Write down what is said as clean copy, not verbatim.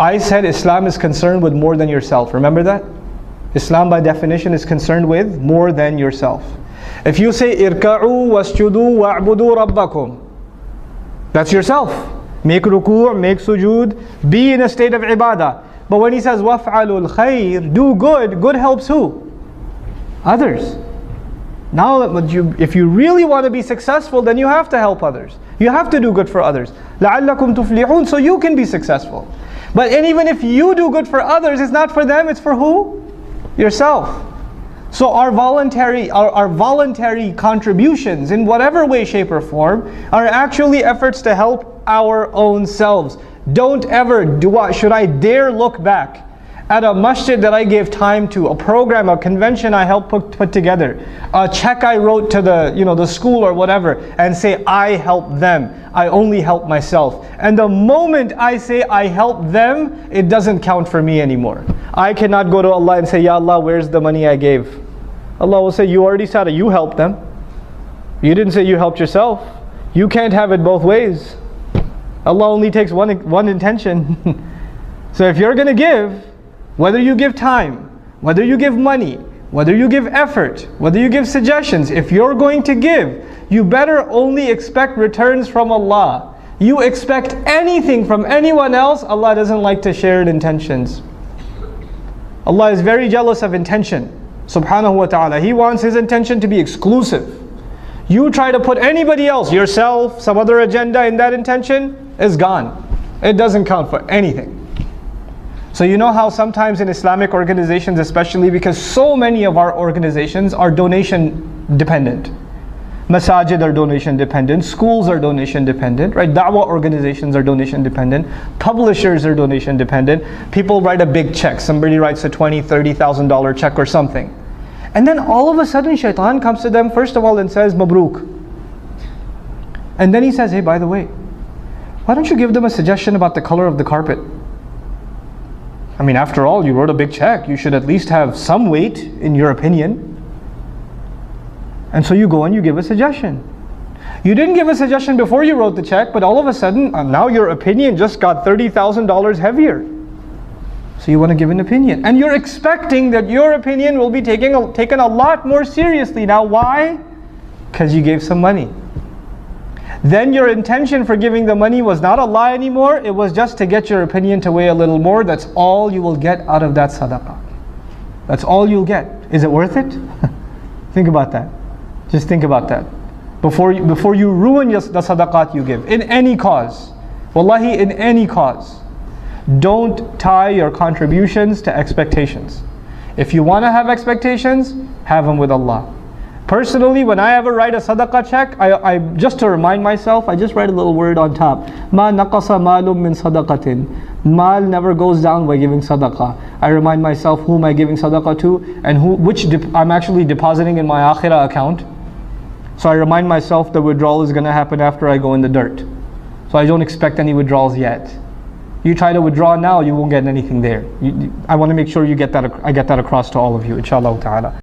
I said Islam is concerned with more than yourself. Remember that? Islam by definition is concerned with more than yourself. If you say irka'u wasjudu wa'budu rabbakum, that's yourself. Make ruku', make sujood, be in a state of ibadah. But when he says waf'alul khair, do good, good helps who? Others. Now if you really want to be successful, then you have to help others. You have to do good for others. لَعَلَّكُمْ تُفْلِحُونَ, so you can be successful. But even if you do good for others, it's not for them, it's for who? Yourself. So our voluntary contributions in whatever way, shape or form are actually efforts to help our own selves. Don't ever, should I dare look back at a masjid that I gave time to, a program, a convention I helped put together, a check I wrote to the school or whatever, and say I helped them, I only help myself. And the moment I say I help them, it doesn't count for me anymore. I cannot go to Allah and say, Ya Allah, where's the money I gave? Allah will say, you already said it, you helped them. You didn't say you helped yourself. You can't have it both ways. Allah only takes one intention. So if you're going to give, whether you give time, whether you give money, whether you give effort, whether you give suggestions, if you're going to give, you better only expect returns from Allah. You expect anything from anyone else, Allah doesn't like to share intentions. Allah is very jealous of intention, subhanahu wa ta'ala. He wants His intention to be exclusive. You try to put anybody else, yourself, some other agenda in that intention, is gone. It doesn't count for anything. So you know how sometimes in Islamic organizations, especially because so many of our organizations are donation dependent. Masajid are donation dependent, schools are donation dependent, right? Da'wah organizations are donation dependent, publishers are donation dependent. People write a big check, somebody writes a $20,000, $30,000 check or something. And then all of a sudden shaitan comes to them first of all and says, Mabruk. And then he says, hey, by the way, why don't you give them a suggestion about the color of the carpet? I mean, after all, you wrote a big check. You should at least have some weight in your opinion. And so you go and you give a suggestion. You didn't give a suggestion before you wrote the check, but all of a sudden, now your opinion just got $30,000 heavier. So you want to give an opinion. And you're expecting that your opinion will be taken a lot more seriously. Now why? Because you gave some money. Then your intention for giving the money was not Allah anymore. It was just to get your opinion to weigh a little more. That's all you will get out of that sadaqah. That's all you'll get. Is it worth it? Think about that. Just think about that. Before you ruin the sadaqat you give. In any cause. Wallahi, in any cause. Don't tie your contributions to expectations. If you want to have expectations, have them with Allah. Personally, when I ever write a sadaqah check, I just to remind myself, I just write a little word on top. Ma naqasa malum min sadaqatin. Mal never goes down by giving sadaqah. I remind myself who am I giving sadaqah to and which I'm actually depositing in my akhirah account. So I remind myself the withdrawal is going to happen after I go in the dirt. So I don't expect any withdrawals yet. You try to withdraw now, you won't get anything there. I want to make sure I get that across to all of you, inshallah ta'ala.